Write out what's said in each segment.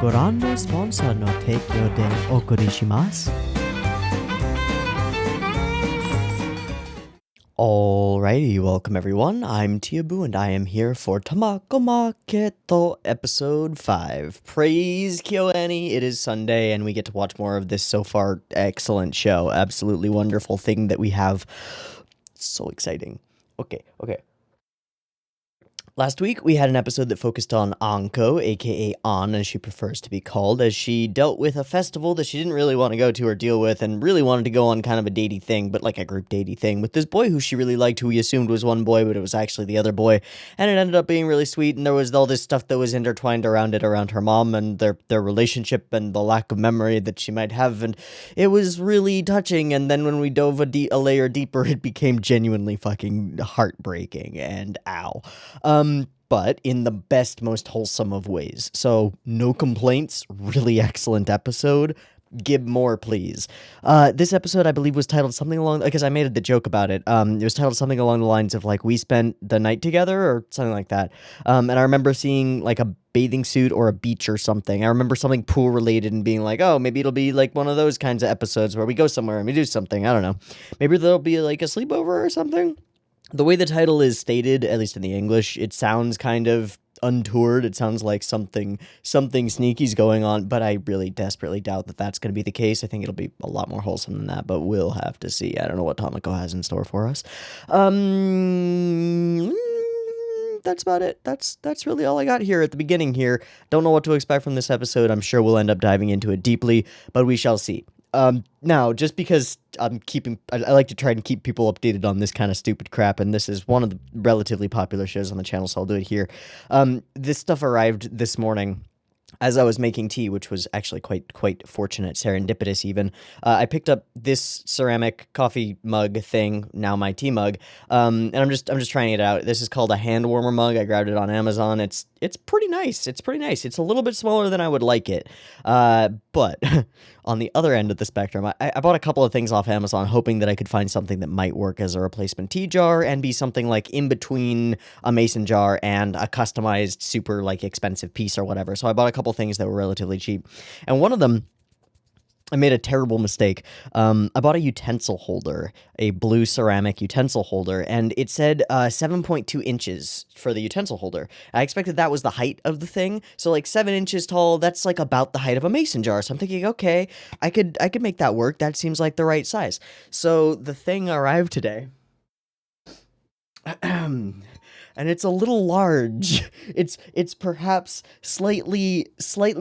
ご覧のスポンサーの提供でお送りします。Alrighty, welcome everyone. I'm Teeaboo and I am here for Tamako Market episode 5. Praise KyoAni, it is Sunday and we get to watch more of this so far excellent show. Absolutely wonderful thing that we have. So exciting. Okay. Last week, we had an episode that focused on Anko, aka An, as she prefers to be called, as she dealt with a festival that she didn't really want to go to or deal with, and really wanted to go on kind of a datey thing, but like a group datey thing, with this boy who she really liked, who we assumed was one boy, but it was actually the other boy, and it ended up being really sweet, and there was all this stuff that was intertwined around her mom, and their relationship, and the lack of memory that she might have, and it was really touching, and then when we dove a layer deeper, it became genuinely fucking heartbreaking, and ow. But in the best, most wholesome of ways. So, no complaints, really excellent episode. Give more, please. This episode, I believe, was titled something along, because I made the joke about it. It was titled something along the lines of, like, we spent the night together, or something like that. And I remember seeing, like, a bathing suit or a beach or something. I remember something pool related and being like, oh, maybe it'll be, like, one of those kinds of episodes where we go somewhere and we do something. I don't know. Maybe there'll be, like, a sleepover or something. The way the title is stated, at least in the English, it sounds kind of untoward. It sounds like something sneaky's going on, but I really desperately doubt that that's going to be the case. I think it'll be a lot more wholesome than that, but we'll have to see. I don't know what Tamako has in store for us. That's about it. That's really all I got here at the beginning here. Don't know what to expect from this episode. I'm sure we'll end up diving into it deeply, but we shall see. Now, just because I like to try and keep people updated on this kind of stupid crap, and this is one of the relatively popular shows on the channel, so I'll do it here. This stuff arrived this morning as I was making tea, which was actually quite fortunate, serendipitous even. I picked up this ceramic coffee mug thing, now my tea mug, and I'm just trying it out. This is called a hand warmer mug. I grabbed it on Amazon. It's pretty nice. It's a little bit smaller than I would like it, but on the other end of the spectrum, I bought a couple of things off Amazon, hoping that I could find something that might work as a replacement tea jar and be something like in between a mason jar and a customized super like expensive piece or whatever. So I bought a couple things that were relatively cheap, and one of them, I made a terrible mistake. I bought a utensil holder, a blue ceramic utensil holder, and it said 7.2 inches for the utensil holder. I expected that was the height of the thing, so like 7 inches tall, that's like about the height of a mason jar. So I'm thinking, okay, I could make that work. That seems like the right size. So the thing arrived today. And it's a little large. It's perhaps slightly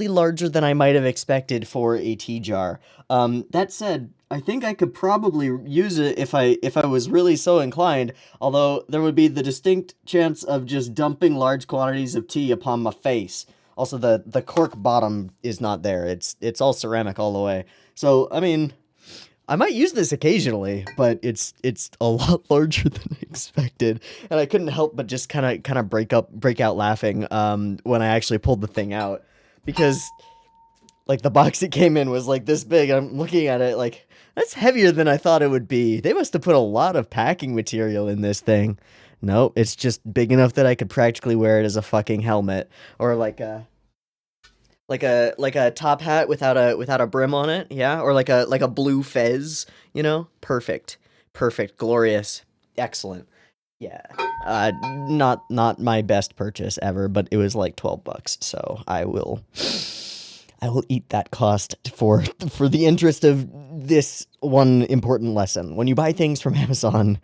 larger than I might have expected for a tea jar. That said, I think I could probably use it if I was really so inclined, although there would be the distinct chance of just dumping large quantities of tea upon my face. Also, the cork bottom is not there. It's all ceramic all the way. So, I mean, I might use this occasionally, but it's a lot larger than I expected, and I couldn't help but just kind of break out laughing when I actually pulled the thing out, because like the box it came in was like this big. I'm looking at it like, that's heavier than I thought it would be. They must have put a lot of packing material in this thing. No, it's just big enough that I could practically wear it as a fucking helmet, or like a top hat without a brim on it, yeah, or like a blue fez, you know, perfect, glorious, excellent, yeah. Not my best purchase ever, but it was like $12, so I will eat that cost for the interest of this one important lesson. When you buy things from Amazon,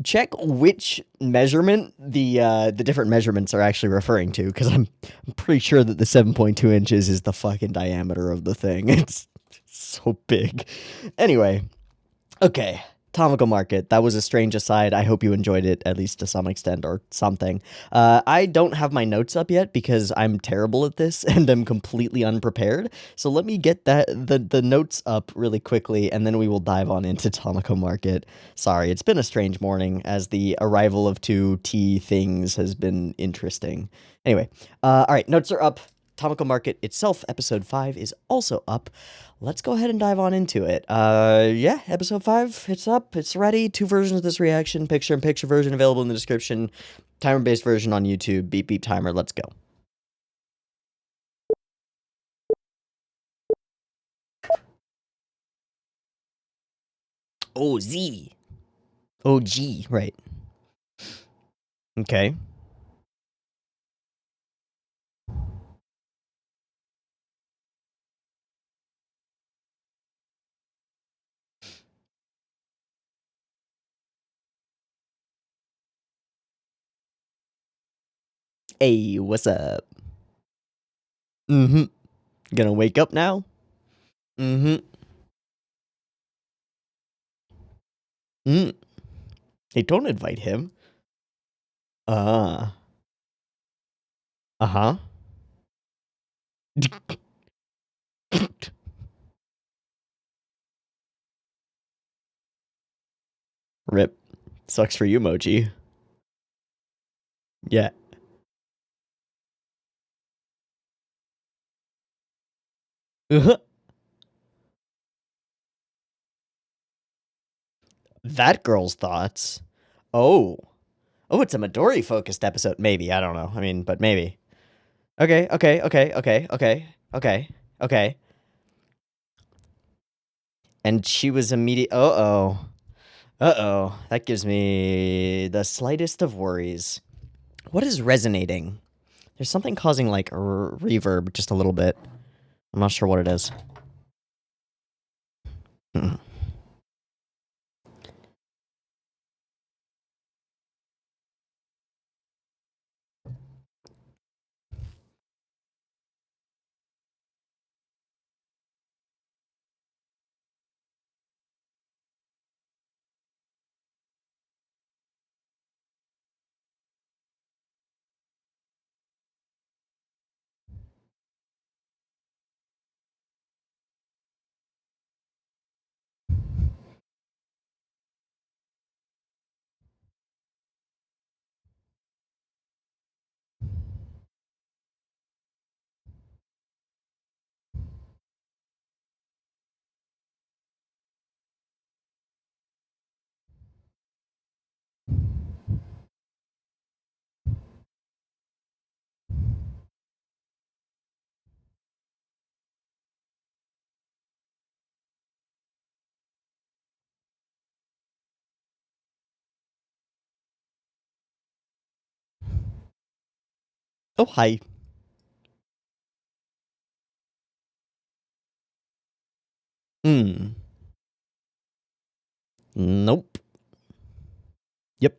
check which measurement the different measurements are actually referring to, because I'm pretty sure that the 7.2 inches is the fucking diameter of the thing. It's so big. Anyway, okay. Tamako Market, that was a strange aside. I hope you enjoyed it, at least to some extent, or something. I don't have my notes up yet because I'm terrible at this and I'm completely unprepared. So let me get the notes up really quickly, and then we will dive on into Tamako Market. Sorry, it's been a strange morning, as the arrival of two tea things has been interesting. Anyway, all right, notes are up. Tamako Market itself, episode 5, is also up. Let's go ahead and dive on into it. Yeah, episode 5, it's up, it's ready. 2 versions of this reaction, picture-in-picture version available in the description, timer-based version on YouTube, beep beep timer, let's go. OZ. OG, right. Okay. Hey, what's up? Mm-hmm. Gonna wake up now? Mm-hmm. Mm. Hey, don't invite him. Uh-huh. Rip. Sucks for you, Mochi. Yeah. That girl's thoughts. Oh. Oh, it's a Midori focused episode. Maybe. I don't know. I mean, but maybe. Okay, okay, okay, okay, okay, okay, okay. And she was immediate. Uh-oh. Uh-oh. That gives me the slightest of worries. What is resonating? There's something causing, like, reverb just a little bit. I'm not sure what it is. Mm. Oh, hi. Hmm. Nope. Yep.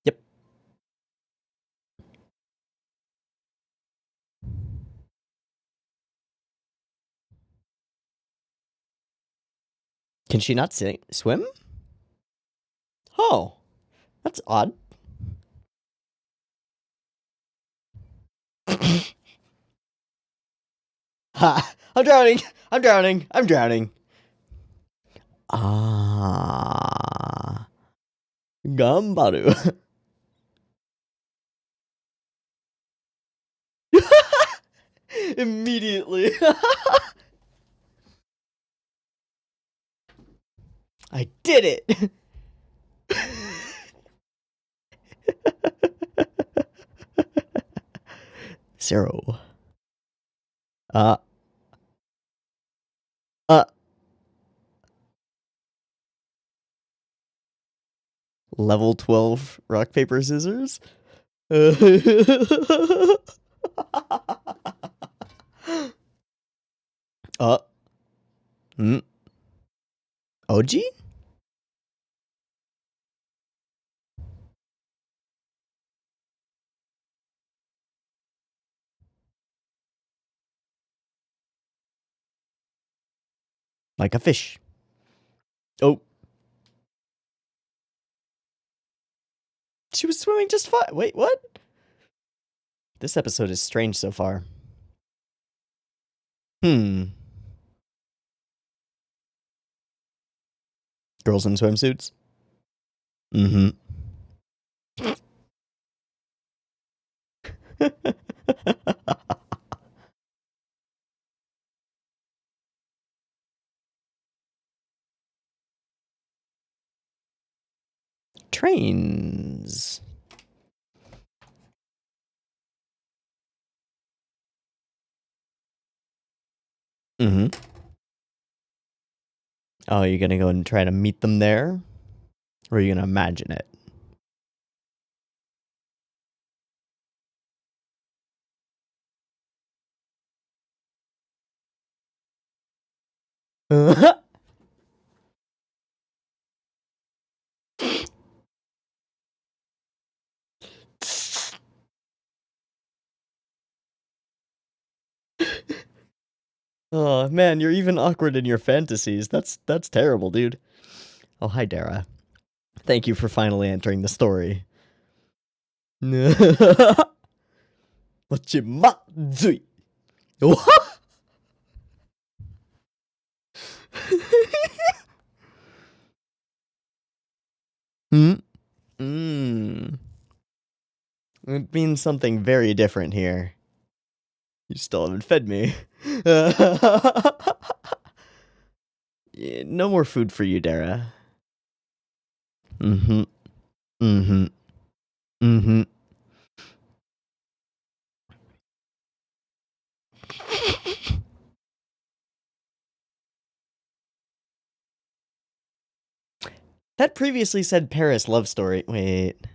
Yep. Can she not swim? Oh, that's odd. Ha! I'm drowning! I'm drowning! I'm drowning! Ah. Gambaru. Immediately. I did it! Zero. Uh, uh, level 12 rock, paper, scissors? uh, mm, OG? Like a fish. Oh. She was swimming just fine. Wait, what? This episode is strange so far. Hmm. Girls in swimsuits? Mm-hmm. Trains. Mm-hmm. Oh, you're gonna go and try to meet them there? Or are you gonna imagine it? Oh man, you're even awkward in your fantasies. That's terrible, dude. Oh, hi, Dara. Thank you for finally entering the story. Wachimazui. Hmm? It means something very different here. You still haven't fed me. No more food for you, Dara. Mm-hmm. Mm-hmm. Mm-hmm. That previously said Paris love story. Wait.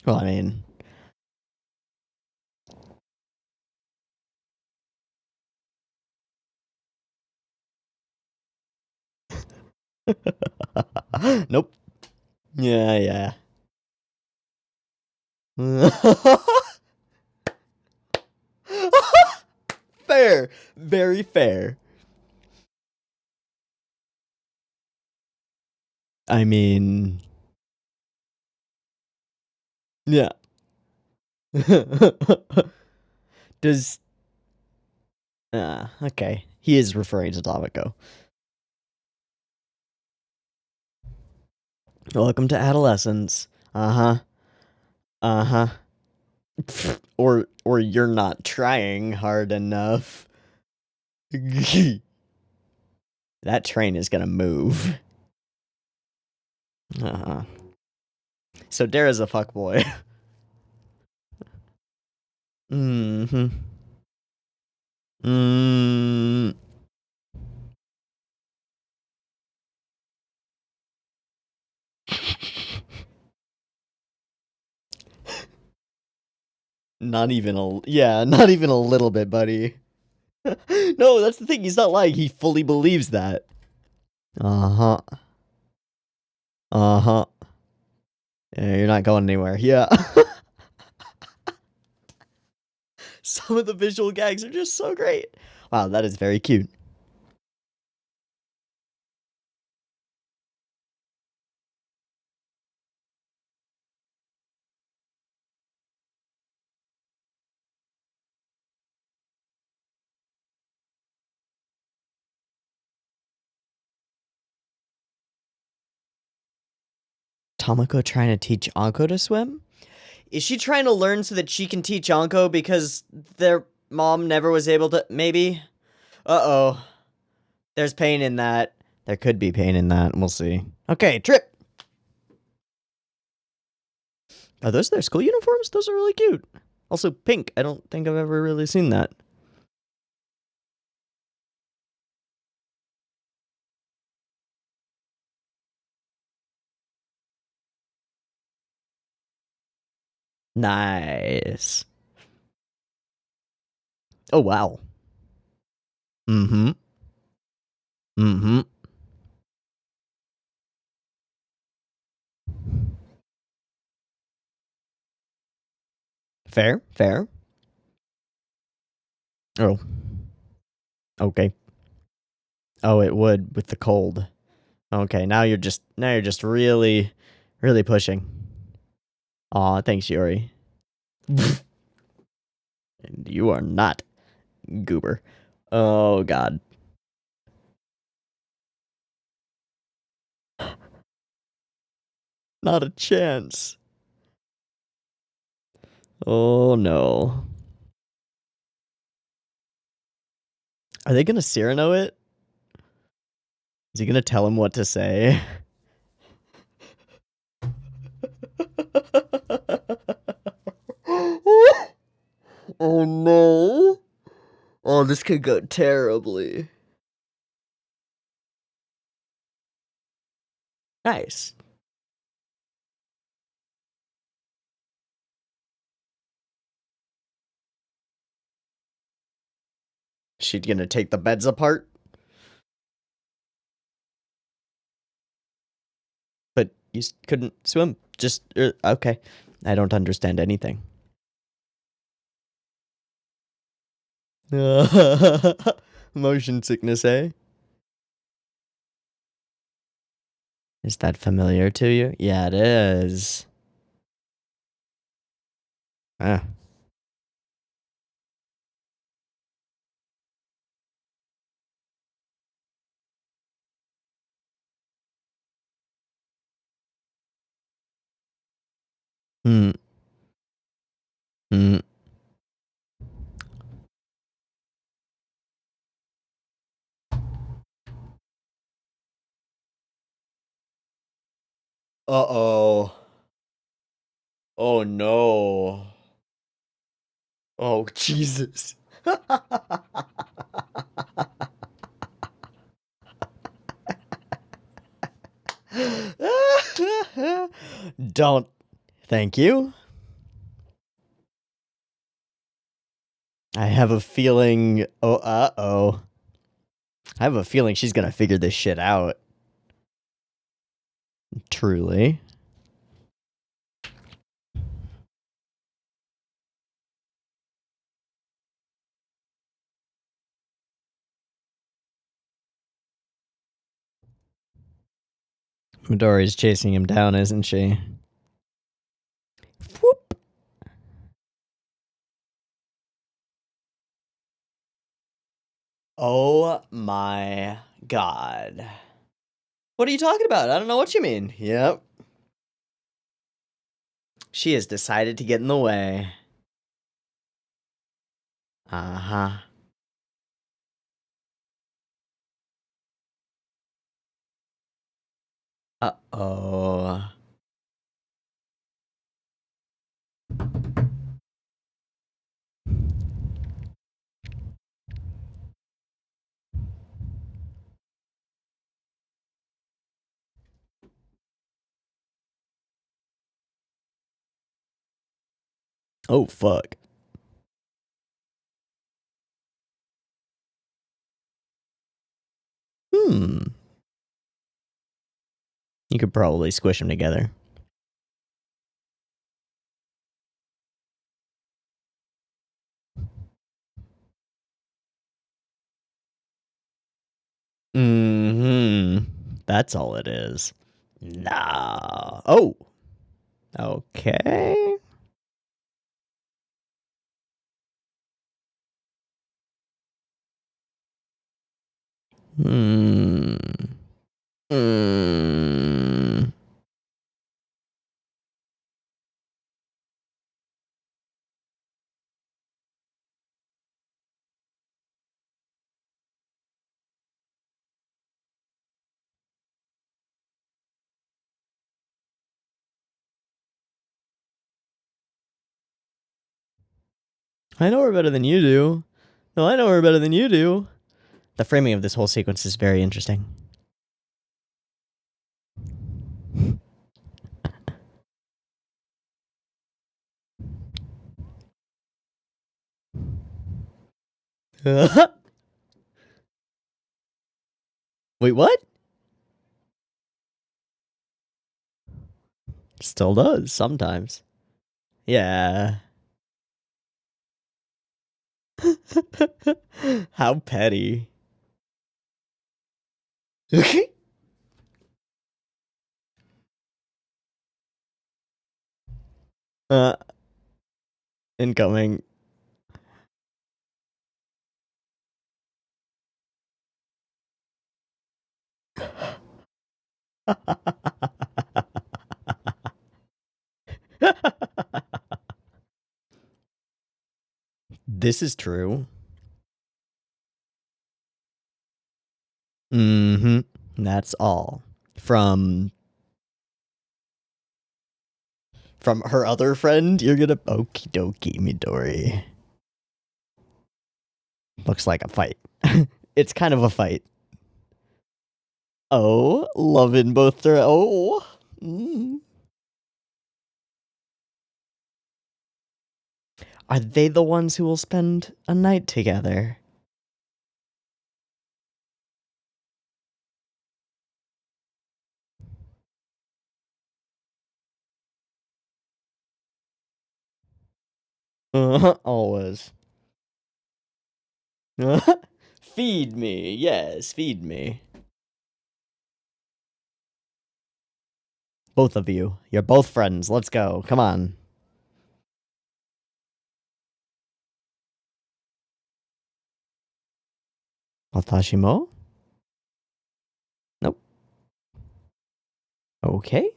Well, I mean... Nope. Yeah. Fair. Very fair. I mean... Yeah. Does... okay. He is referring to Tamako. Welcome to adolescence. Uh-huh. Uh-huh. Or you're not trying hard enough. That train is gonna move. Uh-huh. So Dara's a fuckboy. Mm-hmm. Mm. Not even a little bit, buddy. No, that's the thing. He's not lying. He fully believes that. Uh-huh. Uh-huh. Yeah, you're not going anywhere. Yeah. Some of the visual gags are just so great. Wow, that is very cute. Tamako trying to teach Anko to swim? Is she trying to learn so that she can teach Anko because their mom never was able to? Maybe? Uh-oh. There's pain in that. There could be pain in that. We'll see. Okay, trip. Are those their school uniforms? Those are really cute. Also pink. I don't think I've ever really seen that. Nice. Oh, wow. Mm-hmm. Mm-hmm. Fair. Oh. Okay. Oh, it would with the cold. Okay, now you're just really pushing. Aw, thanks, Yuri. And you are not goober. Oh god. Not a chance. Oh no. Are they gonna Cyrano it? Is he gonna tell him what to say? Oh no. Oh, this could go terribly. Nice. She's gonna take the beds apart? But you couldn't swim. Just, okay. I don't understand anything. Motion sickness, eh? Is that familiar to you? Yeah, it is. Ah. Hmm. Hmm. Uh-oh. Oh, no. Oh, Jesus. Don't. Thank you. I have a feeling. Oh, uh-oh. I have a feeling she's gonna figure this shit out. Truly. Midori's chasing him down, isn't she? Whoop. Oh my god. What are you talking about? I don't know what you mean. Yep. She has decided to get in the way. Uh-huh. Uh-oh. Oh, fuck. Hmm. You could probably squish them together. Mm-hmm. That's all it is. Nah. Oh. Okay. Hmm. Hmm. I know her better than you do. No, I know her better than you do. The framing of this whole sequence is very interesting. Wait, what? Still does, sometimes. Yeah. How petty. uh, incoming. This is true. Mm-hmm. that's all. From her other friend, you're gonna... Okie dokie, Midori. Looks like a fight. It's kind of a fight. Oh, loving both their... Oh. Mm. Are they the ones who will spend a night together? Always. Feed me. Yes, feed me. Both of you. You're both friends. Let's go. Come on. Watashi mo? Nope. Okay.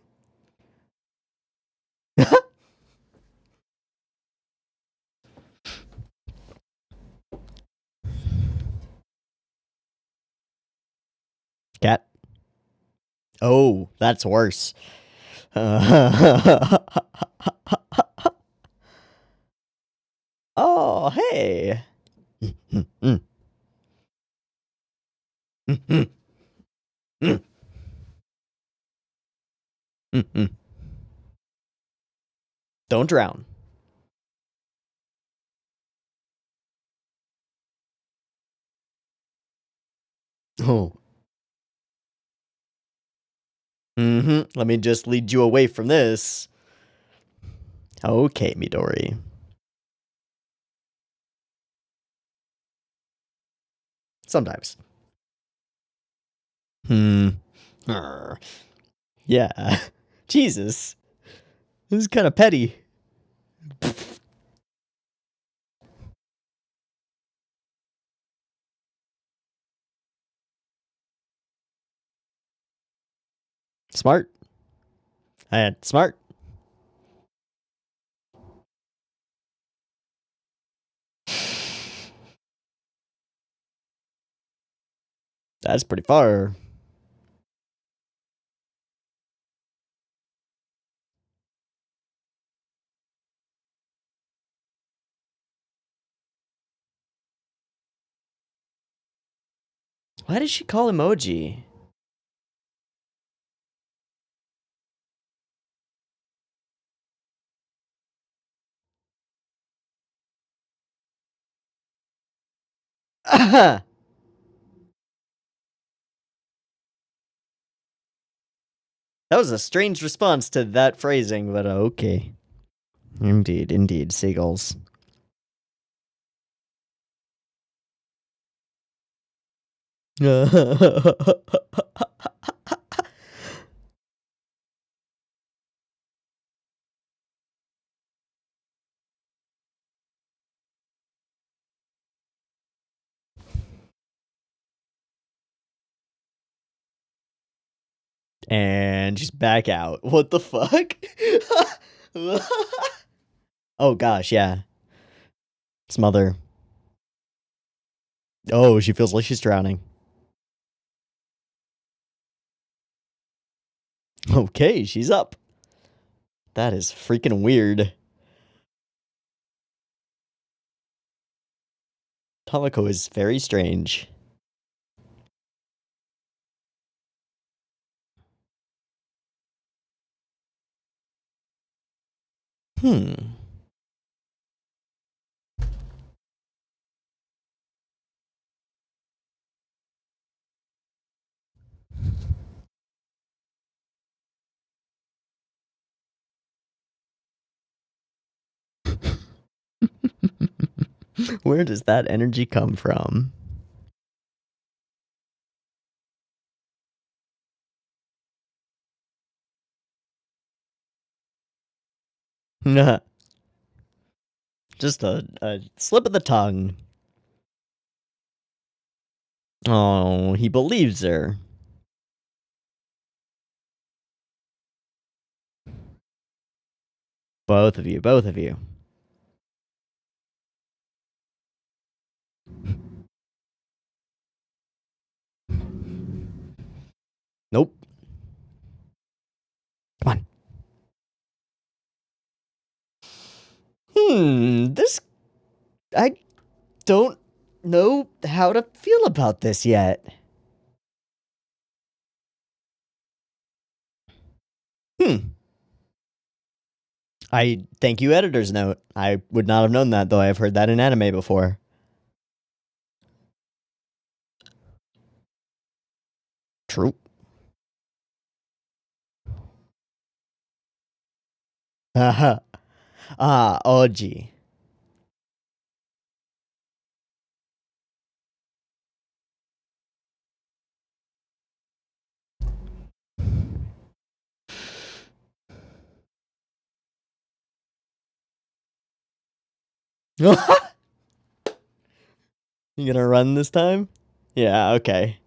Cat. Oh, that's worse. Oh, hey. Don't drown. Oh. Let me just lead you away from this. Okay, Midori. Sometimes. Yeah. Jesus. This is kind of petty. Smart. Smart. That's pretty far. Why did she call emoji? That was a strange response to that phrasing, but okay. Indeed, indeed, seagulls. And just back out. What the fuck? Oh gosh, yeah. Smother. Oh, she feels like she's drowning. Okay, she's up. That is freaking weird. Tamako is very strange. Hmm. Where does that energy come from? Just a slip of the tongue. Oh, he believes her. Both of you, both of you. This... I don't know how to feel about this yet. I thank you, editor's note. I would not have known that, though I have heard that in anime before. True. Haha. Oji. You gonna run this time? Yeah, okay.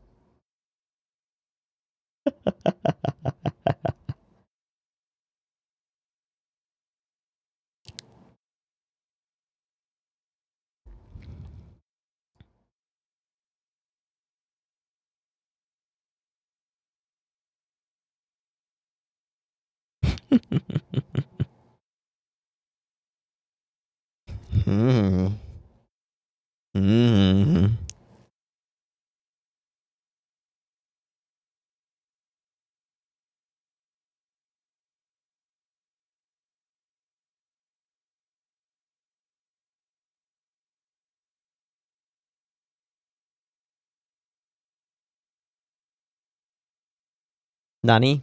Hmm. Hmm. Nani?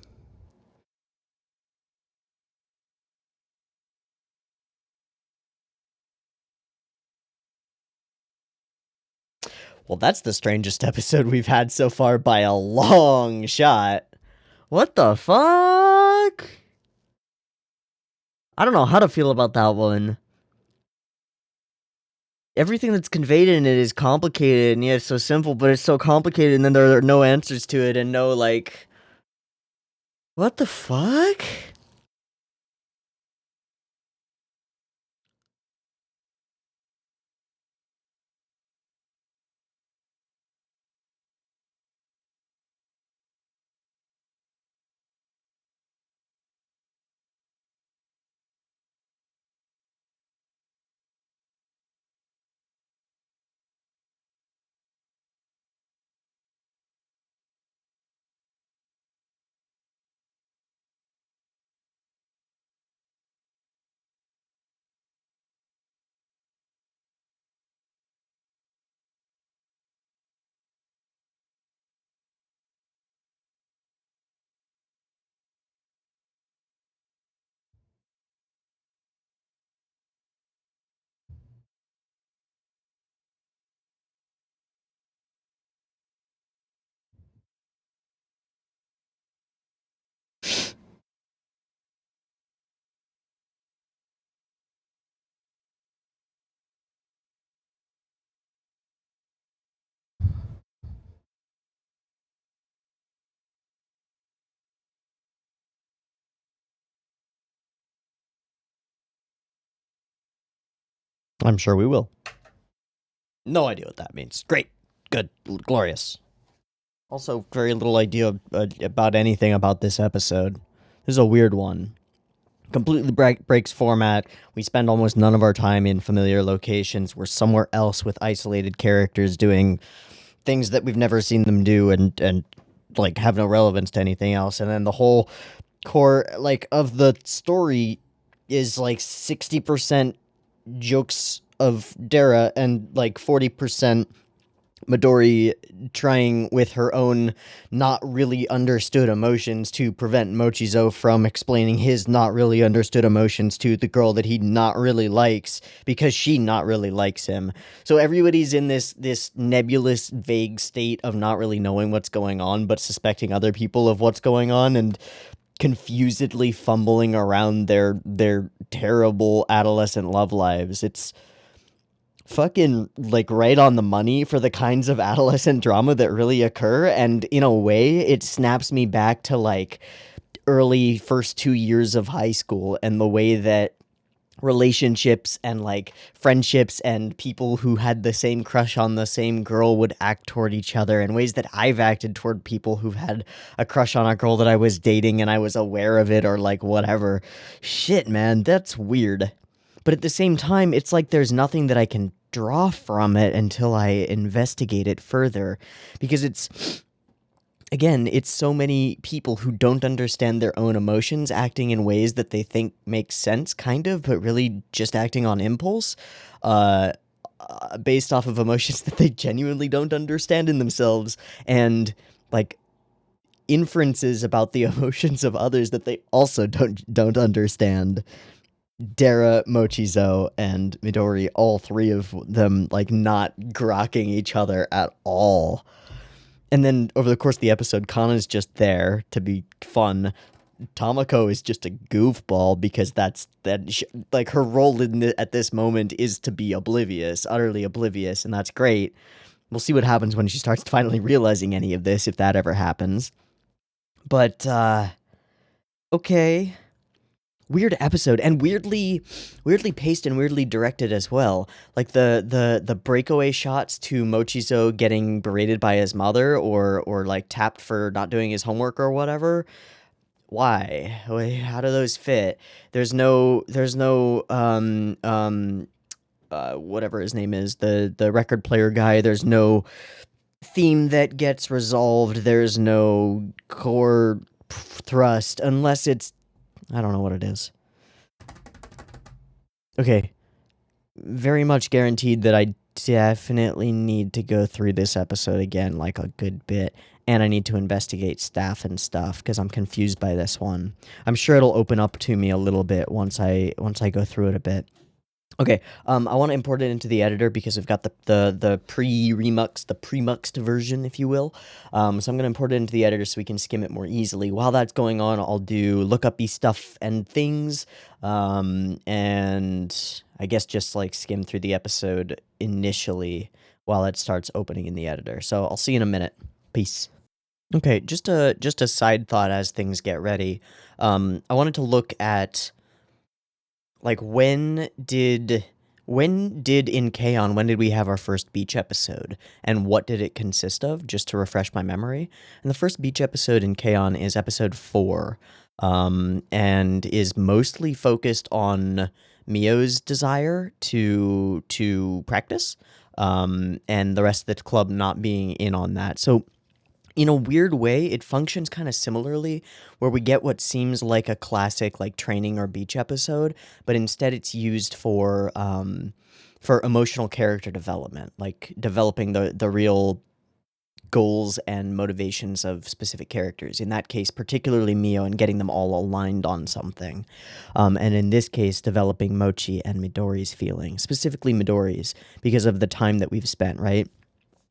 Well, that's the strangest episode we've had so far by a long shot. What the fuck? I don't know how to feel about that one. Everything that's conveyed in it is complicated, and yeah, it's so simple, but it's so complicated, and then there are no answers to it, and no, like... What the fuck? I'm sure we will. No idea what that means. Great. Good. Glorious. Also, very little idea about anything about this episode. This is a weird one. Completely breaks format. We spend almost none of our time in familiar locations. We're somewhere else with isolated characters doing things that we've never seen them do and like have no relevance to anything else. And then the whole core like of the story is like 60% jokes of Dara and like 40% Midori trying with her own not really understood emotions to prevent Mochizo from explaining his not really understood emotions to the girl that he not really likes because she not really likes him. So everybody's in this nebulous, vague state of not really knowing what's going on, but suspecting other people of what's going on and confusedly fumbling around their terrible adolescent love lives. It's fucking like right on the money for the kinds of adolescent drama that really occur, and in a way it snaps me back to like early first 2 years of high school and the way that relationships and like friendships and people who had the same crush on the same girl would act toward each other in ways that I've acted toward people who've had a crush on a girl that I was dating and I was aware of it or like whatever. Shit, man, that's weird. But at the same time, it's like there's nothing that I can draw from it until I investigate it further. Because it's so many people who don't understand their own emotions acting in ways that they think make sense, kind of, but really just acting on impulse, based off of emotions that they genuinely don't understand in themselves, and, like, inferences about the emotions of others that they also don't understand. Dara, Mochizo, and Midori, all three of them, like, not grokking each other at all. And then over the course of the episode, Kana's just there to be fun. Tamako is just a goofball because like, her role at this moment is to be oblivious, utterly oblivious, and that's great. We'll see what happens when she starts finally realizing any of this, if that ever happens. But, okay. Weird episode, and weirdly paced and weirdly directed as well. Like the breakaway shots to Mochizo getting berated by his mother, or like tapped for not doing his homework or whatever. Why? How do those fit? There's no whatever his name is, the record player guy. There's no theme that gets resolved. There's no core thrust, unless it's, I don't know what it is. Okay. Very much guaranteed that I definitely need to go through this episode again, like a good bit, and I need to investigate staff and stuff, because I'm confused by this one. I'm sure it'll open up to me a little bit once I go through it a bit. Okay, I want to import it into the editor because I've got the pre-muxed version, if you will. So I'm going to import it into the editor so we can skim it more easily. While that's going on, I'll do look-up-y stuff and things, and I guess just, like, skim through the episode initially while it starts opening in the editor. So I'll see you in a minute. Peace. Okay, just a side thought as things get ready. I wanted to look at, like, when did in K-On!, when did we have our first beach episode, and what did it consist of, just to refresh my memory? And the first beach episode in K-On! Is episode 4, and is mostly focused on Mio's desire to practice, and the rest of the club not being in on that. So, in a weird way, it functions kind of similarly, where we get what seems like a classic, like, training or beach episode, but instead it's used for emotional character development, like developing the real goals and motivations of specific characters. In that case, particularly Mio, and getting them all aligned on something. And in this case, developing Mochi and Midori's feelings, specifically Midori's, because of the time that we've spent, right?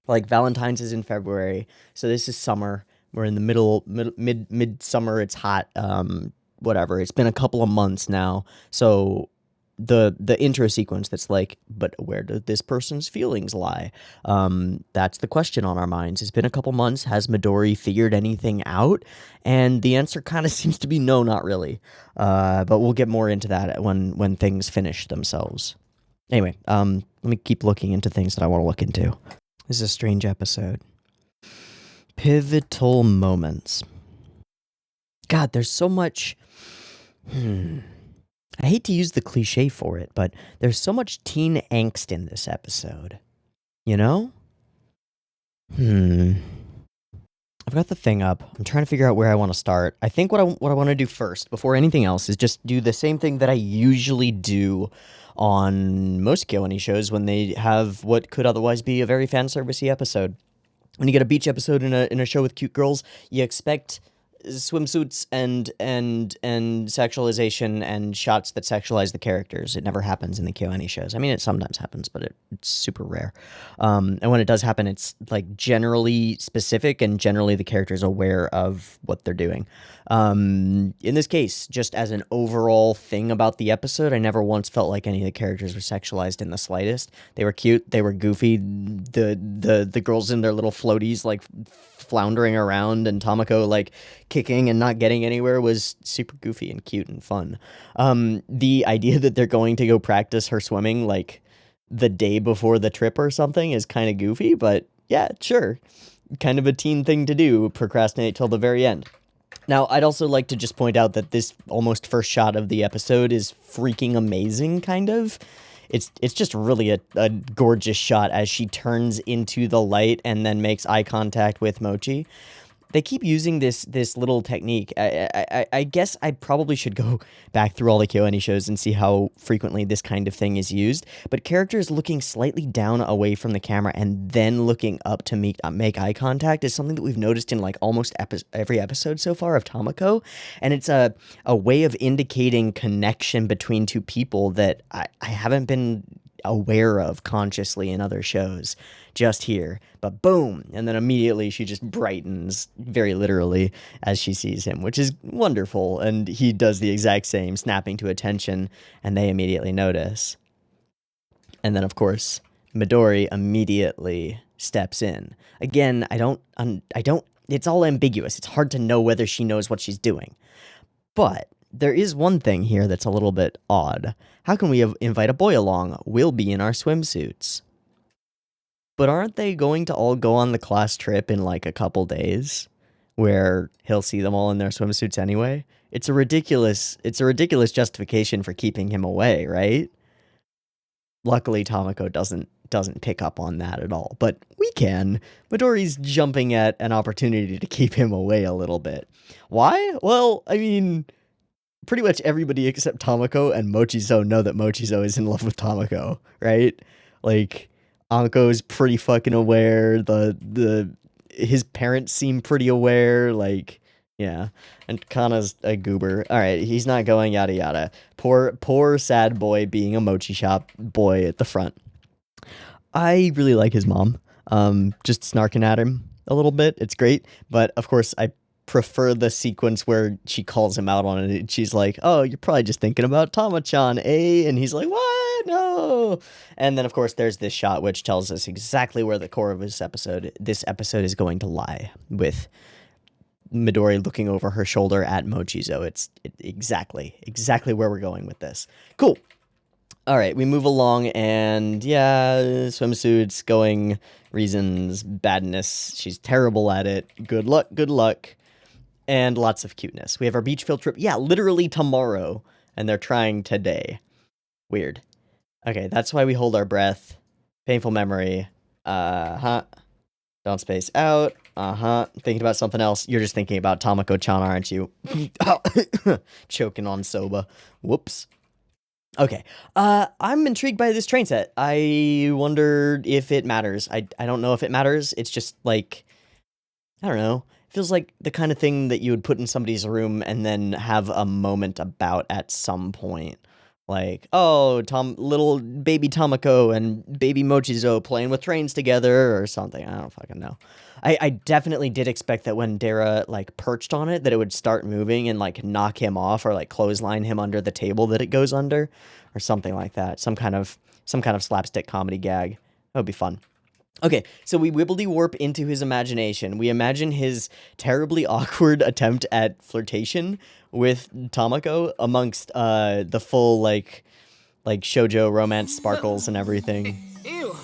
Like, Valentine's is in February, so this is summer. We're in the mid-summer, it's hot, whatever. It's been a couple of months now, so the intro sequence that's like, but where do this person's feelings lie? That's the question on our minds. It's been a couple months. Has Midori figured anything out? And the answer kind of seems to be no, not really. But we'll get more into that when things finish themselves. Anyway, let me keep looking into things that I want to look into. This is a strange episode. Pivotal moments. God, there's so much... I hate to use the cliche for it, but there's so much teen angst in this episode. You know? I've got the thing up. I'm trying to figure out where I want to start. I think what I want to do first, before anything else, is just do the same thing that I usually do on most Kyoani shows when they have what could otherwise be a very fan servicey episode. When you get a beach episode in a show with cute girls, you expect swimsuits and sexualization and shots that sexualize the characters. It never happens in the Kyoani shows. I mean, it sometimes happens, but it's super rare. And when it does happen, it's, like, generally specific, and generally the character's aware of what they're doing. In this case, just as an overall thing about the episode, I never once felt like any of the characters were sexualized in the slightest. They were cute, they were goofy, the girls in their little floaties, like, floundering around, and Tamako, like, kicking and not getting anywhere was super goofy and cute and fun. The idea that they're going to go practice her swimming, like, the day before the trip or something is kind of goofy, but yeah, sure. Kind of a teen thing to do, procrastinate till the very end. Now, I'd also like to just point out that this almost first shot of the episode is freaking amazing, kind of. It's just really a gorgeous shot as she turns into the light and then makes eye contact with Mochi. They keep using this little technique. I guess I probably should go back through all the KyoAni shows and see how frequently this kind of thing is used. But characters looking slightly down away from the camera and then looking up to make eye contact is something that we've noticed in like almost every episode so far of Tamako. And it's a way of indicating connection between two people that I haven't been aware of consciously in other shows, just here. But boom, and then immediately she just brightens, very literally, as she sees him, which is wonderful. And he does the exact same, snapping to attention, and they immediately notice. And then, of course, Midori immediately steps in. Again, I don't, it's all ambiguous. It's hard to know whether she knows what she's doing. But there is one thing here that's a little bit odd. How can we invite a boy along? We'll be in our swimsuits. But aren't they going to all go on the class trip in like a couple days, where he'll see them all in their swimsuits anyway? It's a ridiculous justification for keeping him away, right? Luckily, Tamako doesn't pick up on that at all, but we can. Midori's jumping at an opportunity to keep him away a little bit. Why? Well, I mean, pretty much everybody except Tamako and Mochizo know that Mochizo is in love with Tamako, right? Like, Anko's pretty fucking aware. His parents seem pretty aware. Like, yeah. And Kana's a goober. All right, he's not going, yada yada. Poor sad boy being a mochi shop boy at the front. I really like his mom. Just snarking at him a little bit. It's great. But of course, I prefer the sequence where she calls him out on it. She's like, "Oh, you're probably just thinking about Tama-chan, eh?" And he's like, "What? No." And then, of course, there's this shot which tells us exactly where the core of this episode is going to lie, with Midori looking over her shoulder at Mochizo. It's exactly where we're going with this. Cool. All right, we move along, and yeah, swimsuits, going, reasons, badness. She's terrible at it. Good luck. And lots of cuteness. We have our beach field trip. Yeah, literally tomorrow. And they're trying today. Weird. Okay, that's why we hold our breath. Painful memory. Don't space out. Thinking about something else. You're just thinking about Tamako-chan, aren't you? Choking on soba. Whoops. Okay. I'm intrigued by this train set. I wonder if it matters. I don't know if it matters. It's just like, I don't know. Feels like the kind of thing that you would put in somebody's room and then have a moment about at some point. Like, oh, little baby Tamako and baby Mochizo playing with trains together or something. I don't fucking know. I definitely did expect that when Dara, like, perched on it, that it would start moving and, like, knock him off or, like, clothesline him under the table that it goes under or something like that. Some kind of slapstick comedy gag. That would be fun. Okay, so we wibbly warp into his imagination. We imagine his terribly awkward attempt at flirtation with Tamako amongst the full like shoujo romance sparkles and everything. Ew.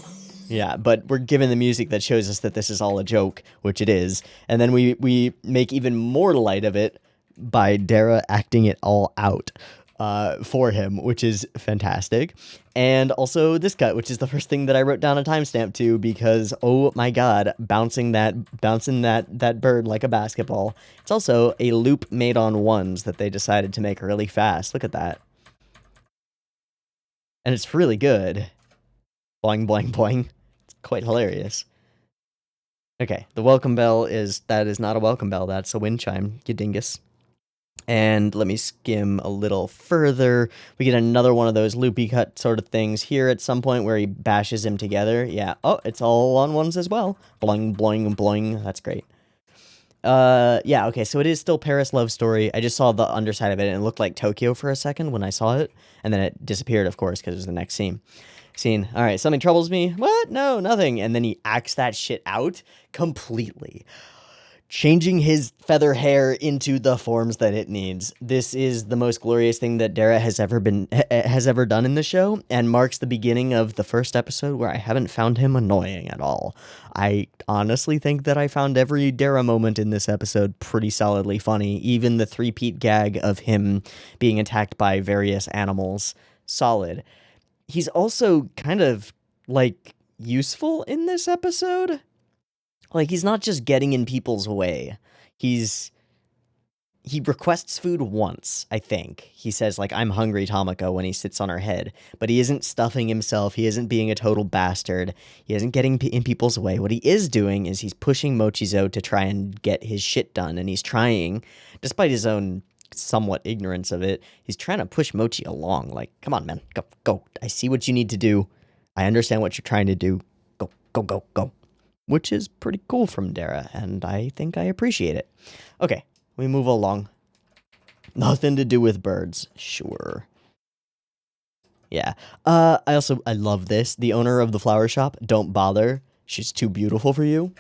Yeah, but we're given the music that shows us that this is all a joke, which it is. And then we make even more light of it by Dara acting it all out for him, which is fantastic. And also this cut, which is the first thing that I wrote down a timestamp to, because oh my god, bouncing that bird like a basketball. It's also a loop made on ones that they decided to make really fast. Look at that. And it's really good. Boing, boing, boing. It's quite hilarious. Okay, the welcome bell is not a welcome bell, that's a wind chime, you dingus. And let me skim a little further. We get another one of those loopy cut sort of things here at some point where he bashes him together. Yeah. Oh, it's all on ones as well. Boing, boing, boing. That's great. Yeah, okay, so it is still Paris Love Story. I just saw the underside of it, and it looked like Tokyo for a second when I saw it. And then it disappeared, of course, because it was the next scene. All right, something troubles me. What? No, nothing. And then he acts that shit out completely. changing his feather hair into the forms that it needs. This is the most glorious thing that Dara has ever done in the show, and marks the beginning of the first episode where I haven't found him annoying at all. I honestly think that I found every Dara moment in this episode pretty solidly funny, even the three-peat gag of him being attacked by various animals. Solid. He's also kind of, like, useful in this episode. Like, he's not just getting in people's way. He requests food once, I think. He says, like, I'm hungry, Tamako, when he sits on her head. But he isn't stuffing himself. He isn't being a total bastard. He isn't getting in people's way. What he is doing is he's pushing Mochizo to try and get his shit done. And he's trying, despite his own somewhat ignorance of it, he's trying to push Mochi along. Like, come on, man. Go. I see what you need to do. I understand what you're trying to do. Go. Which is pretty cool from Dara, and I think I appreciate it. Okay, we move along. Nothing to do with birds. Sure. Yeah. I love this. The owner of the flower shop, don't bother. She's too beautiful for you.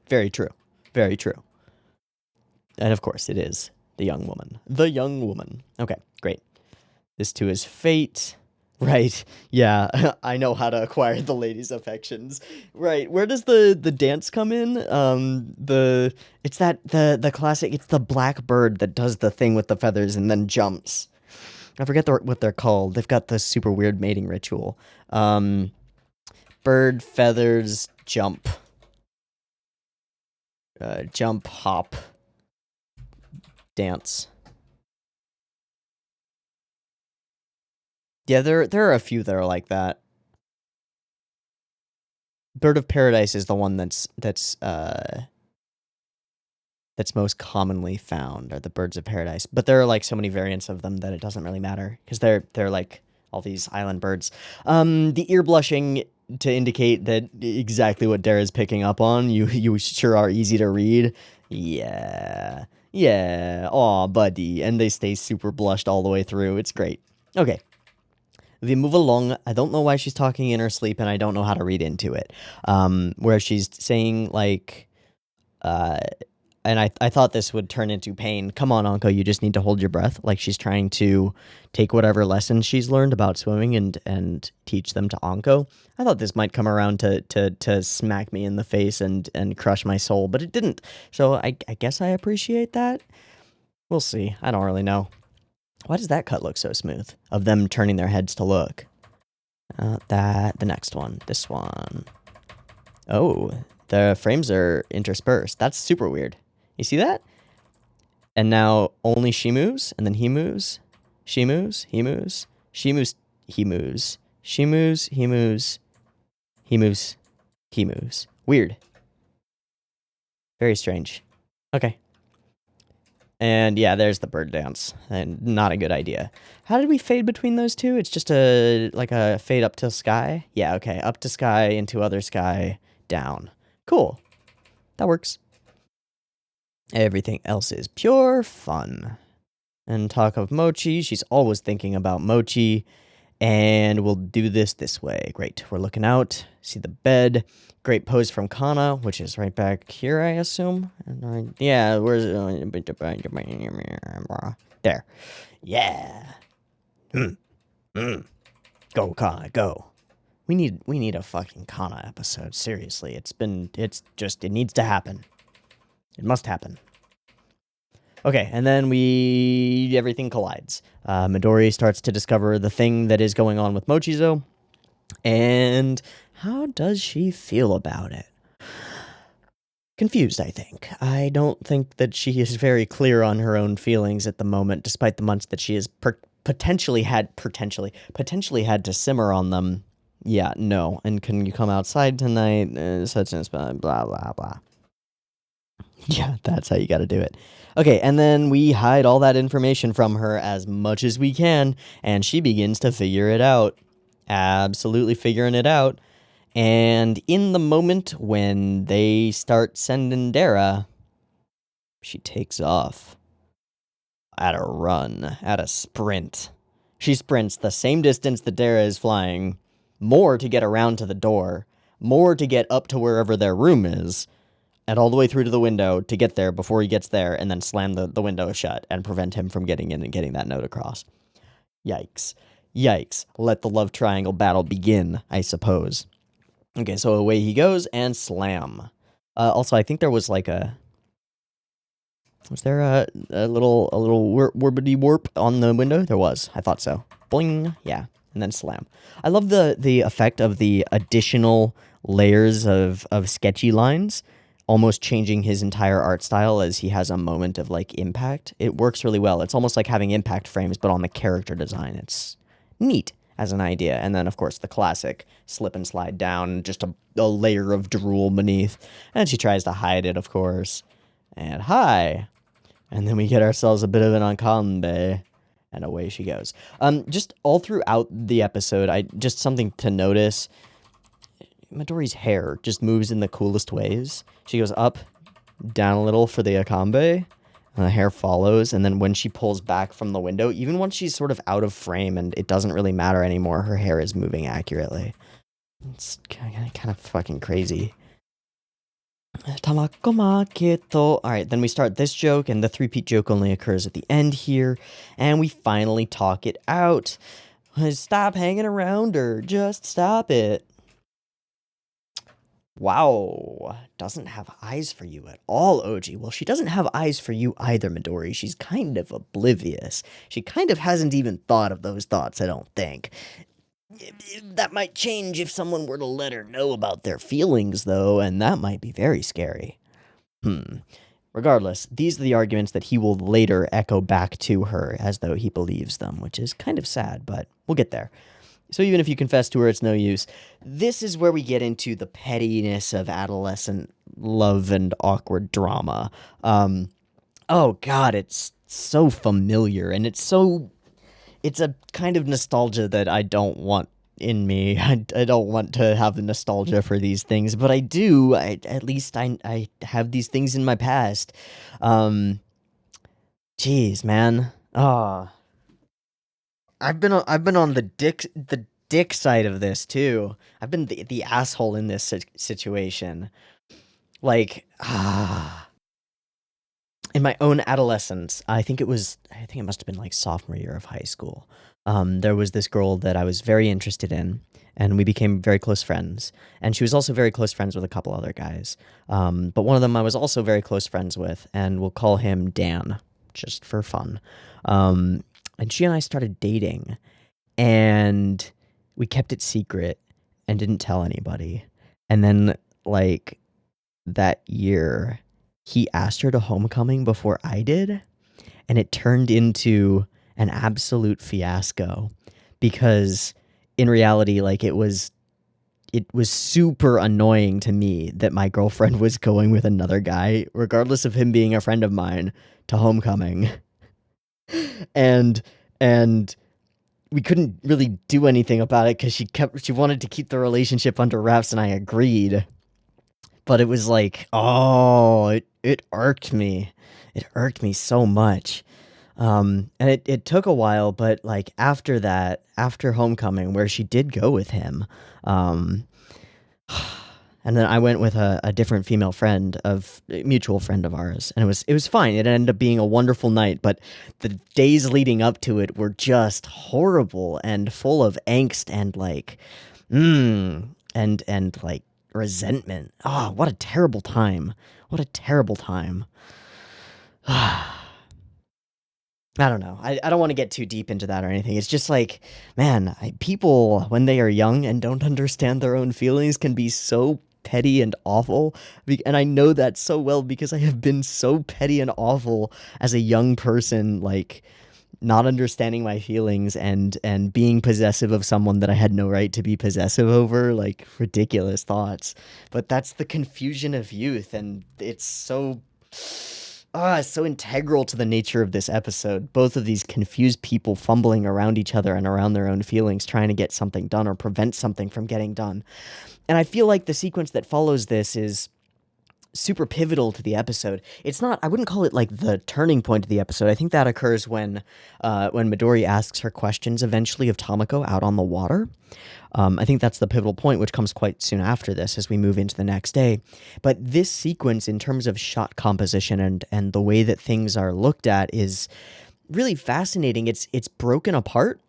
Very true. Very true. And of course, it is the young woman. The young woman. Okay, great. This too is fate. Right, yeah, I know how to acquire the lady's affections. Right, where does the dance come in? It's the classic, it's the black bird that does the thing with the feathers and then jumps. I forget what they're called. They've got this super weird mating ritual. Bird, feathers, jump. Jump, hop, dance. Yeah, there are a few that are like that. Bird of Paradise is the one that's most commonly found, are the birds of paradise. But there are like so many variants of them that it doesn't really matter, because they're like all these island birds. The ear blushing to indicate that exactly what Dara's picking up on. You sure are easy to read. Yeah. Aw, buddy. And they stay super blushed all the way through. It's great. Okay. We move along. I don't know why she's talking in her sleep, and I don't know how to read into it. Where she's saying, like, and I thought this would turn into pain. Come on, Anko, you just need to hold your breath. Like, she's trying to take whatever lessons she's learned about swimming and teach them to Anko. I thought this might come around to smack me in the face and crush my soul, but it didn't. So I guess I appreciate that. We'll see. I don't really know. Why does that cut look so smooth? Of them turning their heads to look. The next one. This one. Oh, the frames are interspersed. That's super weird. You see that? And now only she moves, and then he moves. She moves, he moves. She moves, he moves. She moves, he moves. He moves, he moves. Weird. Very strange. Okay. And yeah, there's the bird dance. And not a good idea. How did we fade between those two? It's just like a fade up to sky? Yeah, okay. Up to sky, into other sky, down. Cool. That works. Everything else is pure fun. And talk of Mochi, she's always thinking about Mochi. And we'll do this way. Great. We're looking out. See the bed. Great pose from Kana, which is right back here, I assume. Yeah, where's there? Yeah. Go, Kana, go. We need a fucking Kana episode. Seriously, it needs to happen. It must happen. Okay, and then everything collides. Midori starts to discover the thing that is going on with Mochizo. And how does she feel about it? Confused, I think. I don't think that she is very clear on her own feelings at the moment, despite the months that she has potentially had to simmer on them. Yeah, no. And can you come outside tonight? Such and blah, blah, blah. Yeah, that's how you gotta do it. Okay, and then we hide all that information from her as much as we can, and she begins to figure it out. Absolutely figuring it out. And in the moment when they start sending Dara, she takes off. At a run, at a sprint. She sprints the same distance that Dara is flying, more to get around to the door, more to get up to wherever their room is, and all the way through to the window to get there before he gets there, and then slam the window shut and prevent him from getting in and getting that note across. Yikes. Yikes. Let the love triangle battle begin, I suppose. Okay, so away he goes, and slam. Also, I think there was like a... Was there a little warbity warp on the window? There was. I thought so. Boing. Yeah. And then slam. I love the effect of the additional layers of sketchy lines almost changing his entire art style as he has a moment of, like, impact. It works really well. It's almost like having impact frames, but on the character design. It's neat as an idea. And then, of course, the classic slip and slide down, just a layer of drool beneath. And she tries to hide it, of course. And hi. And then we get ourselves a bit of an encombe. And away she goes. Just all throughout the episode, just something to notice. Midori's hair just moves in the coolest ways. She goes up, down a little for the encombe, and the hair follows. And then when she pulls back from the window, even once she's sort of out of frame and it doesn't really matter anymore, her hair is moving accurately. It's kind of fucking crazy. Tamako maketo. Alright, then we start this joke, and the three-peat joke only occurs at the end here, and we finally talk it out. Stop hanging around her, just stop it. Wow, doesn't have eyes for you at all, OG. Well, she doesn't have eyes for you either, Midori. She's kind of oblivious. She kind of hasn't even thought of those thoughts, I don't think. That might change if someone were to let her know about their feelings, though, and that might be very scary. Regardless, these are the arguments that he will later echo back to her as though he believes them, which is kind of sad, but we'll get there. So even if you confess to her, it's no use. This is where we get into the pettiness of adolescent love and awkward drama. Oh God, it's so familiar, and it's a kind of nostalgia that I don't want in me. I don't want to have the nostalgia for these things, but I do. At least I have these things in my past. Jeez, man. I've been on the dick side of this too. I've been the asshole in this situation. Like, in my own adolescence, I think it must have been like sophomore year of high school. There was this girl that I was very interested in, and we became very close friends. And she was also very close friends with a couple other guys. But one of them I was also very close friends with, and we'll call him Dan, just for fun. And she and I started dating, and we kept it secret and didn't tell anybody. And then, like, that year, he asked her to homecoming before I did, and it turned into an absolute fiasco because in reality, like, it was super annoying to me that my girlfriend was going with another guy, regardless of him being a friend of mine, to homecoming. And we couldn't really do anything about it because she wanted to keep the relationship under wraps, and I agreed. But it was like, it irked me. It irked me so much. And it took a while, but like after that, after homecoming, where she did go with him, and then I went with a different female friend, a mutual friend of ours, and it was fine. It ended up being a wonderful night, but the days leading up to it were just horrible and full of angst and like, and like resentment. What a terrible time. What a terrible time. I don't know. I don't want to get too deep into that or anything. It's just like, man, people, when they are young and don't understand their own feelings, can be so petty and awful. And I know that so well because I have been so petty and awful as a young person, like, not understanding my feelings and being possessive of someone that I had no right to be possessive over, like, ridiculous thoughts. But that's the confusion of youth, and it's so integral to the nature of this episode. Both of these confused people fumbling around each other and around their own feelings, trying to get something done or prevent something from getting done. And I feel like the sequence that follows this is super pivotal to the episode. It's not, I wouldn't call it like the turning point of the episode. I think that occurs when Midori asks her questions eventually of Tamako out on the water. I think that's the pivotal point, which comes quite soon after this as we move into the next day. But this sequence, in terms of shot composition and the way that things are looked at, is really fascinating. It's broken apart.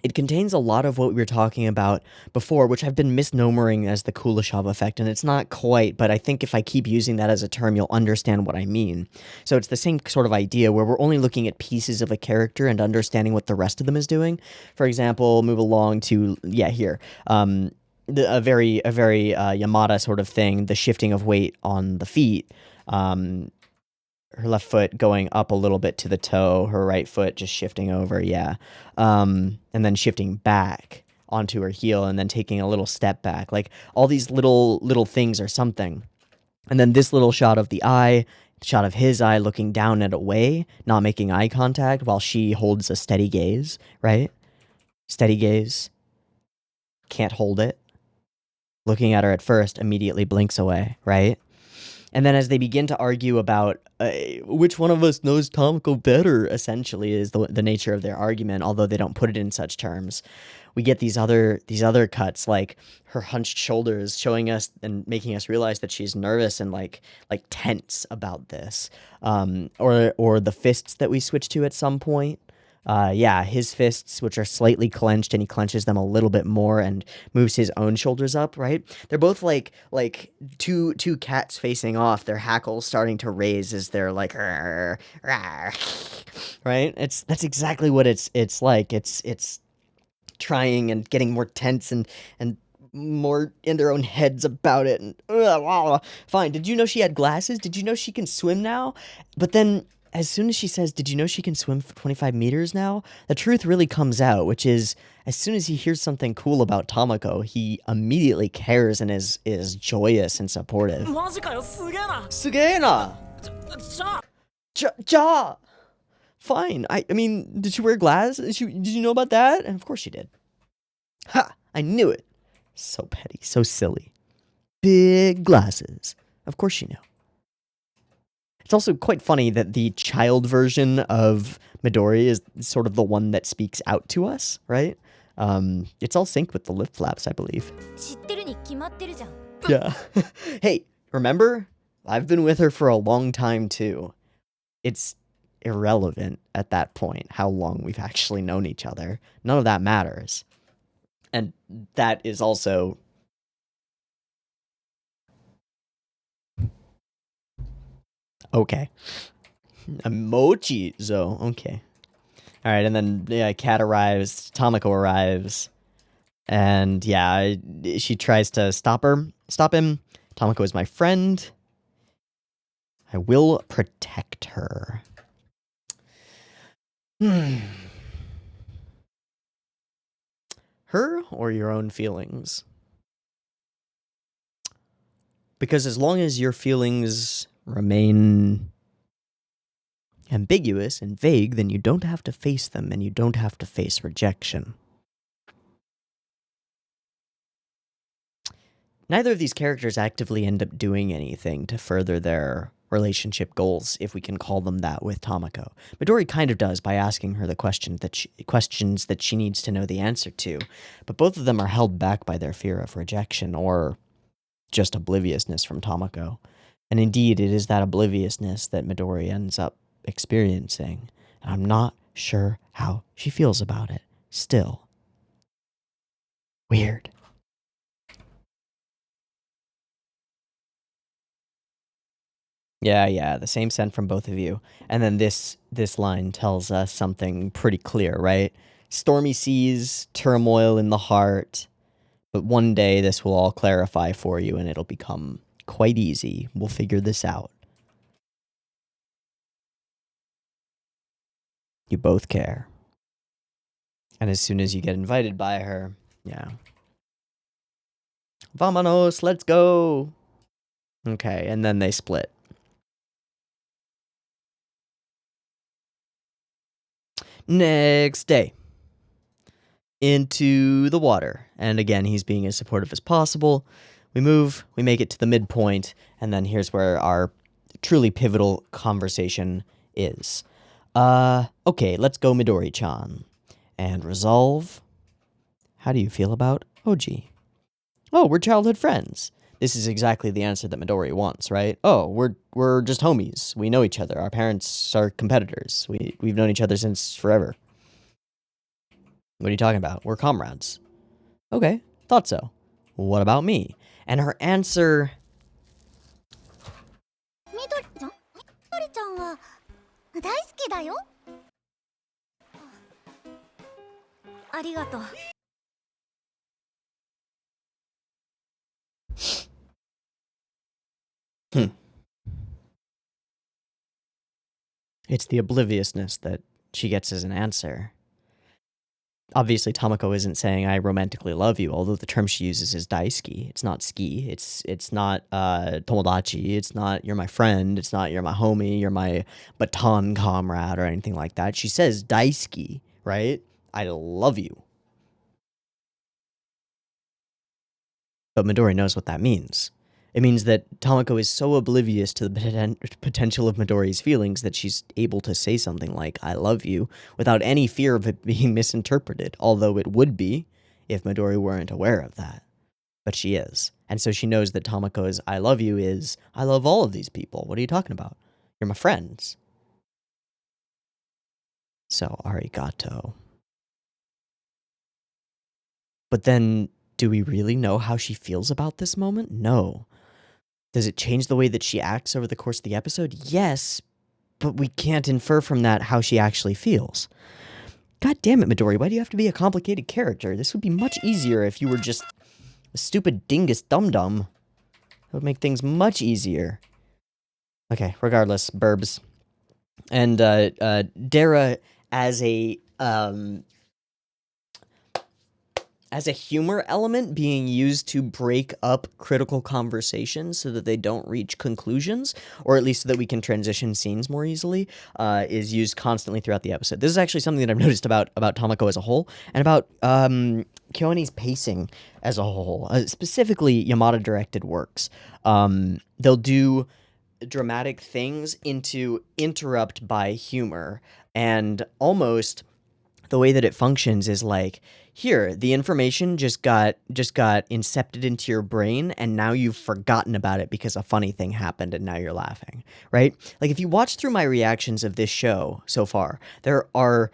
It contains a lot of what we were talking about before, which I've been misnomering as the Kuleshov effect, and it's not quite, but I think if I keep using that as a term, you'll understand what I mean. So it's the same sort of idea where we're only looking at pieces of a character and understanding what the rest of them is doing. For example, move along to, here, a very Yamada sort of thing, the shifting of weight on the feet. Her left foot going up a little bit to the toe, her right foot just shifting over, and then shifting back onto her heel and then taking a little step back. Like, all these little things are something. And then this little shot of the eye, shot of his eye looking down and away, not making eye contact while she holds a steady gaze, right? Steady gaze. Can't hold it. Looking at her at first, immediately blinks away, right? And then as they begin to argue about which one of us knows Tamako better, essentially, is the nature of their argument, although they don't put it in such terms. We get these other cuts, like her hunched shoulders, showing us and making us realize that she's nervous and like tense about this. Or the fists that we switch to at some point. His fists, which are slightly clenched, and he clenches them a little bit more and moves his own shoulders up, right? They're both like two cats facing off, their hackles starting to raise as they're like, "Rrr, rrr," right? That's exactly what it's like. It's trying and getting more tense and more in their own heads about it. And fine. Did you know she had glasses? Did you know she can swim now? But then, as soon as she says, did you know she can swim for 25 meters now? The truth really comes out, which is, as soon as he hears something cool about Tamako, he immediately cares and is joyous and supportive. Sugeena! Ja! Fine. I mean, did she wear glasses? Did you know about that? And of course she did. Ha! I knew it. So petty, so silly. Big glasses. Of course she knew. It's also quite funny that the child version of Midori is sort of the one that speaks out to us, right? It's all synced with the lip flaps, I believe. Yeah. Hey, remember? I've been with her for a long time, too. It's irrelevant at that point how long we've actually known each other. None of that matters. And that is also... okay. A mochi, so okay. All right, and then Kat arrives, Tamako arrives, and she tries to stop him. Tamako is my friend. I will protect her. Her or your own feelings? Because as long as your feelings remain ambiguous and vague, then you don't have to face them, and you don't have to face rejection. Neither of these characters actively end up doing anything to further their relationship goals, if we can call them that, with Tamako. Midori kind of does by asking her the questions that she needs to know the answer to, but both of them are held back by their fear of rejection or just obliviousness from Tamako. And indeed, it is that obliviousness that Midori ends up experiencing, and I'm not sure how she feels about it still. Weird. Yeah, the same scent from both of you. And then this line tells us something pretty clear, right? Stormy seas, turmoil in the heart, but one day this will all clarify for you and it'll become quite easy. We'll figure this out. You both care. And as soon as you get invited by her, Vamonos, let's go! Okay, and then they split. Next day. Into the water. And again, he's being as supportive as possible. We move, we make it to the midpoint, and then here's where our truly pivotal conversation is. Okay, let's go Midori-chan. And resolve. How do you feel about Oji? Oh, we're childhood friends. This is exactly the answer that Midori wants, right? Oh, we're just homies. We know each other. Our parents are competitors. We've known each other since forever. What are you talking about? We're comrades. Okay, thought so. What about me? And her answer... ちゃんは大好きだよ。ありがとう。It's the obliviousness that she gets as an answer. Obviously, Tamako isn't saying I romantically love you, although the term she uses is daisuki. It's not ski. It's not tomodachi. It's not you're my friend. It's not you're my homie. You're my baton comrade or anything like that. She says daisuki, right? I love you. But Midori knows what that means. It means that Tamako is so oblivious to the potential of Midori's feelings that she's able to say something like, I love you, without any fear of it being misinterpreted, although it would be if Midori weren't aware of that. But she is. And so she knows that Tamako's I love you is, I love all of these people. What are you talking about? You're my friends. So, arigato. But then, do we really know how she feels about this moment? No. Does it change the way that she acts over the course of the episode? Yes, but we can't infer from that how she actually feels. God damn it, Midori, why do you have to be a complicated character? This would be much easier if you were just a stupid dingus dum-dum. That would make things much easier. Okay, regardless, burbs. And Dara as a humor element being used to break up critical conversations so that they don't reach conclusions, or at least so that we can transition scenes more easily, is used constantly throughout the episode. This is actually something that I've noticed about Tamako as a whole, and about Kyoani's pacing as a whole, specifically Yamada-directed works. They'll do dramatic things into interrupt by humor, and almost the way that it functions is like, here, the information just got incepted into your brain, and now you've forgotten about it because a funny thing happened, and now you're laughing, right? Like, if you watch through my reactions of this show so far, there are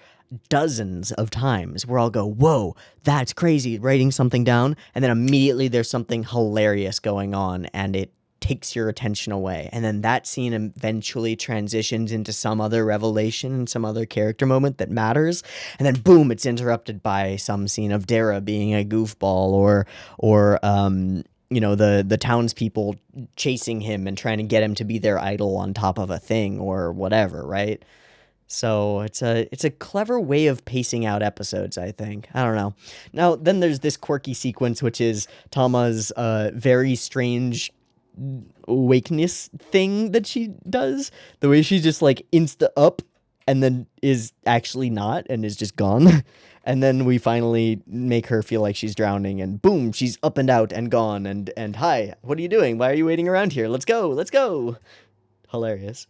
dozens of times where I'll go, whoa, that's crazy, writing something down, and then immediately there's something hilarious going on, and it takes your attention away, and then that scene eventually transitions into some other revelation, some other character moment that matters, and then boom, it's interrupted by some scene of Dara being a goofball, or you know, the townspeople chasing him and trying to get him to be their idol on top of a thing or whatever, right? So it's a clever way of pacing out episodes, I think. I don't know. Now, then there's this quirky sequence, which is Tama's very strange awakeness thing that she does. The way she's just like insta up and then is actually not and is just gone. And then we finally make her feel like she's drowning, and boom, she's up and out and gone, and hi, what are you doing? Why are you waiting around here? Let's go. Hilarious.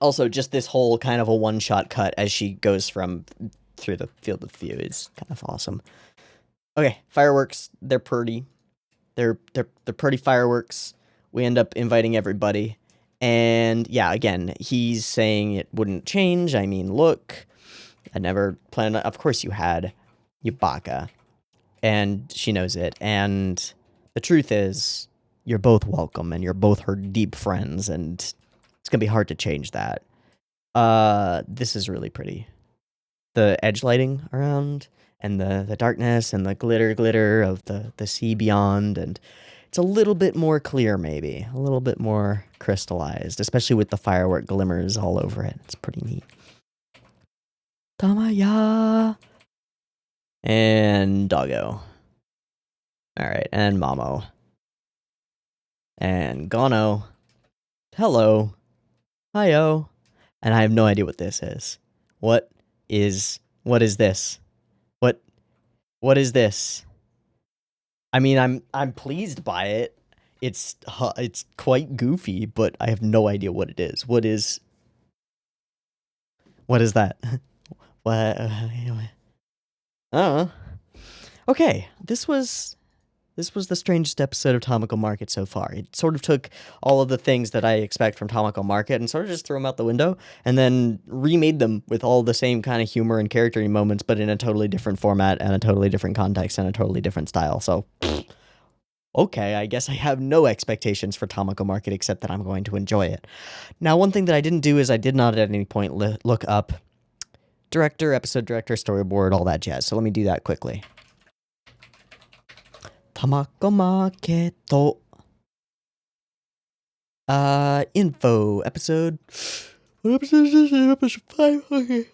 Also, just this whole kind of a one-shot cut as she goes through the field of view is kind of awesome. Okay, fireworks, they're pretty. They're pretty fireworks. We end up inviting everybody. And yeah, again, he's saying it wouldn't change. I mean, look, I never planned on... Of course you had, you baka. And she knows it. And the truth is, you're both welcome, and you're both her deep friends, and it's going to be hard to change that. This is really pretty. The edge lighting around, and the darkness, and the glitter of the sea beyond, and it's a little bit more clear, maybe. A little bit more crystallized, especially with the firework glimmers all over it. It's pretty neat. Tamaya! And doggo. Alright, and Mamo. And Gono. Hello. Hiyo. And I have no idea what this is. What is this? What is this? I mean, I'm pleased by it. It's quite goofy, but I have no idea what it is. What is that? What? I don't know. Okay, this was the strangest episode of Tamako Market so far. It sort of took all of the things that I expect from Tamako Market and sort of just threw them out the window, and then remade them with all the same kind of humor and character moments, but in a totally different format and a totally different context and a totally different style. So, okay, I guess I have no expectations for Tamako Market except that I'm going to enjoy it. Now, one thing that I didn't do is I did not at any point look up director, episode director, storyboard, all that jazz. So let me do that quickly. Tamako Market. Info. Episode. What episode is this? Episode 5? Okay.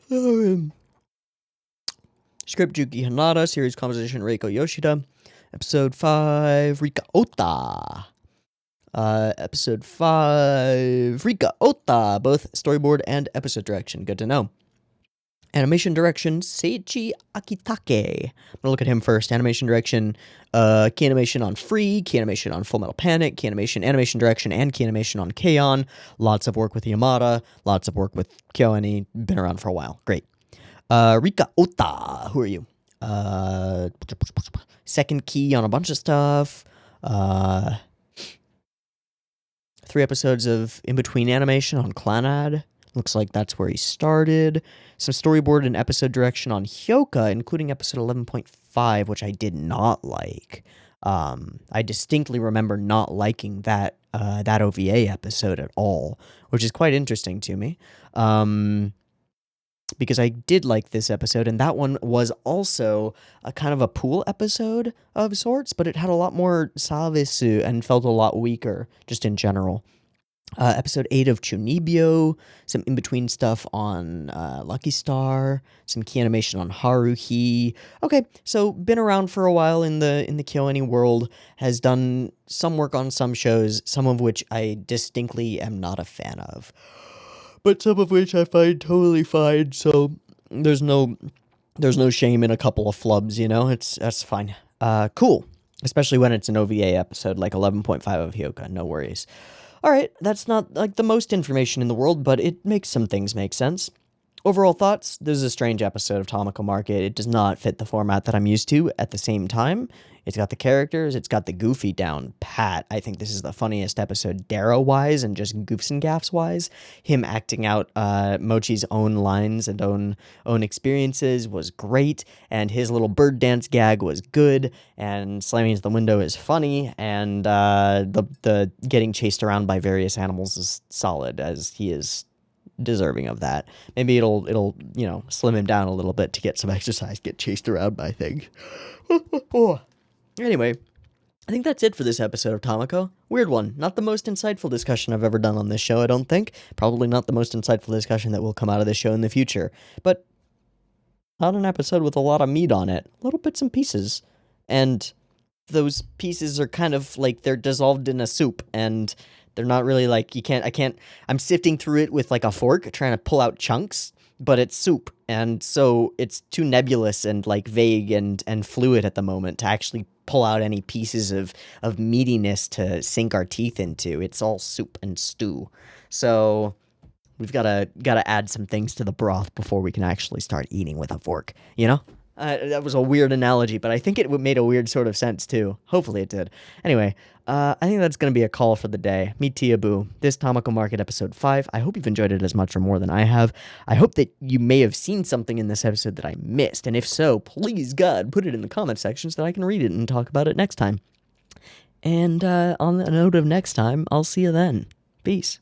Script Juki Hanada. Series composition Reiko Yoshida. Episode 5. Rika Ota. Episode 5. Rika Ota. Both storyboard and episode direction. Good to know. Animation direction, Seiichi Akitake. I'm gonna look at him first. Animation direction, key animation on Free, key animation on Full Metal Panic, key animation direction, and key animation on K-On! Lots of work with Yamada, lots of work with KyoAni, been around for a while. Great. Rika Ota, who are you? Second key on a bunch of stuff. 3 episodes of in-between animation on Clannad. Looks like that's where he started. Some storyboard and episode direction on Hyoka, including episode 11.5, which I did not like. I distinctly remember not liking that OVA episode at all, which is quite interesting to me. Because I did like this episode, and that one was also a kind of a pool episode of sorts, but it had a lot more salvesu and felt a lot weaker, just in general. Episode 8 of Chunibyo, some in-between stuff on Lucky Star, some key animation on Haruhi. Okay, so been around for a while in the KyoAni world, has done some work on some shows, some of which I distinctly am not a fan of. But some of which I find totally fine, so there's no shame in a couple of flubs, you know? That's fine. Cool. Especially when it's an OVA episode, like 11.5 of Hyoka, no worries. Alright, that's not like the most information in the world, but it makes some things make sense. Overall thoughts, this is a strange episode of Tamako Market. It does not fit the format that I'm used to. At the same time, it's got the characters, it's got the goofy down pat. I think this is the funniest episode Darrow-wise and just goofs and gaffs-wise. Him acting out Mochi's own lines and own experiences was great, and his little bird dance gag was good, and slamming into the window is funny, and the getting chased around by various animals is solid, as he is deserving of that. Maybe it'll slim him down a little bit to get some exercise, get chased around by things. Anyway, I think that's it for this episode of Tamako. Weird one. Not the most insightful discussion I've ever done on this show, I don't think. Probably not the most insightful discussion that will come out of this show in the future. But not an episode with a lot of meat on it. Little bits and pieces. And those pieces are kind of like they're dissolved in a soup, and they're not really like, I'm sifting through it with like a fork, trying to pull out chunks, but it's soup, and so it's too nebulous and like vague and fluid at the moment to actually pull out any pieces of meatiness to sink our teeth into. It's all soup and stew. So we've gotta add some things to the broth before we can actually start eating with a fork, you know? That was a weird analogy, but I think it made a weird sort of sense too. Hopefully it did. Anyway, I think that's going to be a call for the day. Me, Teeaboo. This Tamako Market episode 5. I hope you've enjoyed it as much or more than I have. I hope that you may have seen something in this episode that I missed, and if so, please, God, put it in the comment section so that I can read it and talk about it next time. And on the note of next time, I'll see you then. Peace.